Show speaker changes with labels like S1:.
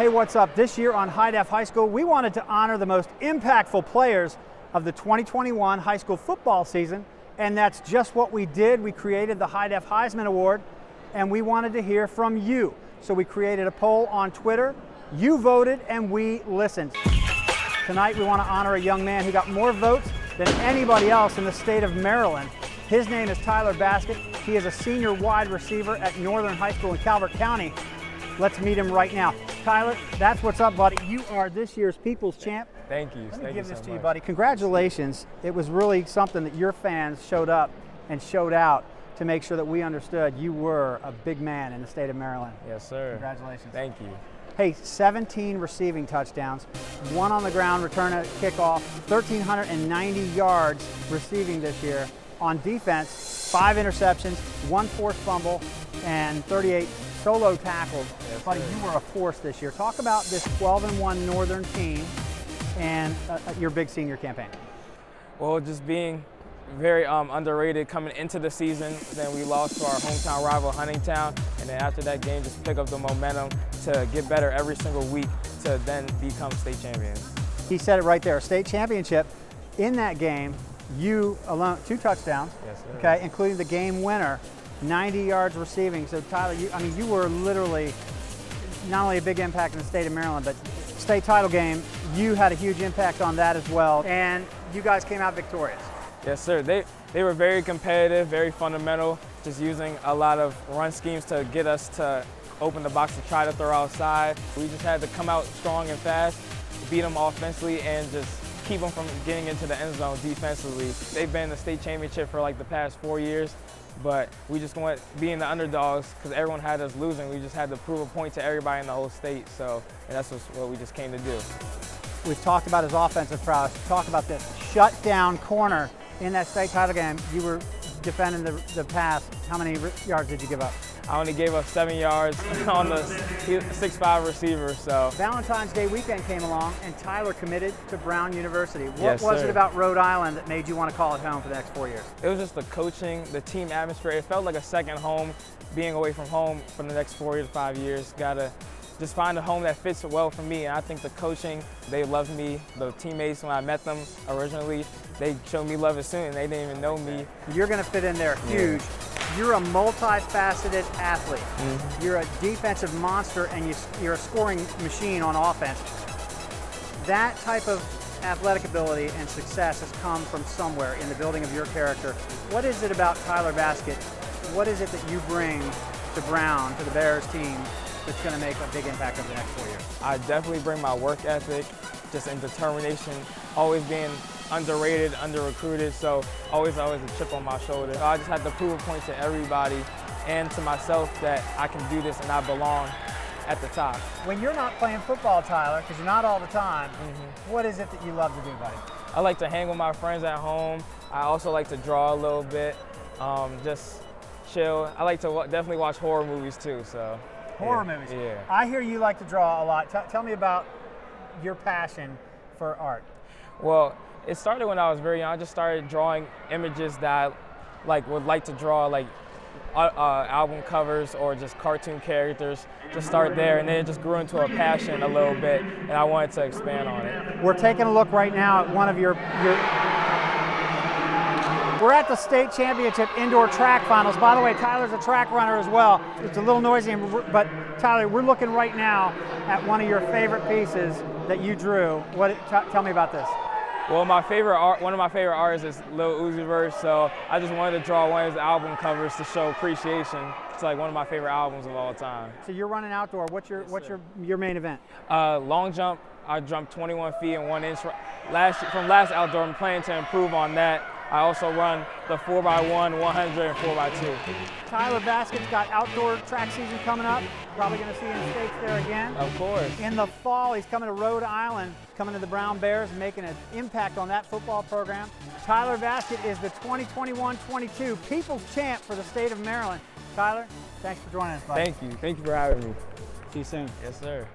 S1: Hey, what's up? This year on High Def High School, we wanted to honor the most impactful players of the 2021 high school football season, and that's just what we did. We created the High Def Heisman Award, and we wanted to hear from you. So we created a poll on Twitter. You voted, and we listened. Tonight, we want to honor a young man who got more votes than anybody else in the state of Maryland. His name is Tyler Baskett. He is a senior wide receiver at Northern High School in Calvert County. Let's meet him right now. Tyler, that's what's up, buddy. You are this year's People's Champ.
S2: Thank you.
S1: Let me give this to you, buddy. Congratulations. It was really something that your fans showed up and showed out to make sure that we understood you were a big man in the state of Maryland.
S2: Yes, sir.
S1: Congratulations.
S2: Thank you.
S1: Hey, 17 receiving touchdowns, 1 on the ground, return at kickoff, 1,390 yards receiving this year. On defense, 5 interceptions, 1 forced fumble, and 38 solo tackles.
S2: Yes,
S1: buddy, you were a force this year. Talk about this 12-1 Northern team and your big senior campaign.
S2: Well, just being very underrated coming into the season. Then we lost to our hometown rival, Huntingtown, and then after that game, just pick up the momentum to get better every single week to then become state champions.
S1: He said it right there, a state championship. In that game, you alone, 2 touchdowns,
S2: yes, sir.
S1: Okay, including the game winner, 90 yards receiving. So Tyler, you were literally not only a big impact in the state of Maryland, but state title game, you had a huge impact on that as well. And you guys came out victorious.
S2: Yes, sir. They were very competitive, very fundamental, just using a lot of run schemes to get us to open the box to try to throw outside. We just had to come out strong and fast, beat them offensively, and just keep them from getting into the end zone defensively. They've been in the state championship for like the past 4 years, but we just went being the underdogs because everyone had us losing. We just had to prove a point to everybody in the whole state, and that's what we just came to do.
S1: We've talked about his offensive prowess. Talk about this shutdown corner in that state title game. You were defending the pass. How many yards did you give up?
S2: I only gave up 7 yards on the 6'5" receiver. So
S1: Valentine's Day weekend came along, and Tyler committed to Brown University. What
S2: Yes,
S1: was
S2: sir.
S1: it about Rhode Island that made you want to call it home for the next 4 years?
S2: it was just the coaching, the team atmosphere. It felt like a second home, being away from home for the next 4 to 5 years. Gotta just find a home that fits well for me. And I think the coaching, they loved me. The teammates, when I met them originally, they showed me love as soon, and they didn't even know me.
S1: You're going to fit in there huge. You're a multifaceted athlete.
S2: Mm-hmm.
S1: You're a defensive monster, and you're a scoring machine on offense. That type of athletic ability and success has come from somewhere in the building of your character. What is it about Tyler Baskett? What is it that you bring to Brown, to the Bears team, that's going to make a big impact over the next 4 years?
S2: I definitely bring my work ethic, just in determination, always being underrated, under-recruited, so always a chip on my shoulder. So I just had to prove a point to everybody and to myself that I can do this and I belong at the top.
S1: When you're not playing football, Tyler, because you're not all the time, what is it that you love to do, buddy?
S2: I like to hang with my friends at home. I also like to draw a little bit, just chill. I like to definitely watch horror movies too. So
S1: Horror movies.
S2: Yeah.
S1: I hear you like to draw a lot. Tell me about your passion for art.
S2: Well, it started when I was very young. I just started drawing images that I would like to draw, like album covers or just cartoon characters. Just start there, and then it just grew into a passion a little bit, and I wanted to expand on it.
S1: We're taking a look right now at one of your We're at the state championship indoor track finals. By the way, Tyler's a track runner as well. It's a little noisy, but Tyler, we're looking right now at one of your favorite pieces that you drew. Tell me about this.
S2: Well, one of my favorite artists is Lil Uzi Vert, so I just wanted to draw one of his album covers to show appreciation. It's like one of my favorite albums of all time.
S1: So you're running outdoor. What's your main event?
S2: Long jump. I jumped 21 feet and 1 inch from last outdoor. I'm planning to improve on that. I also run the 4x1, 100, and 4x2.
S1: Tyler Baskett's got outdoor track season coming up. Probably going to see him states there again.
S2: Of course.
S1: In the fall, he's coming to Rhode Island, coming to the Brown Bears, making an impact on that football program. Tyler Baskett is the 2021-22 People's Champ for the state of Maryland. Tyler, thanks for joining us, buddy.
S2: Thank you. Thank you for having me.
S1: See you soon.
S2: Yes, sir.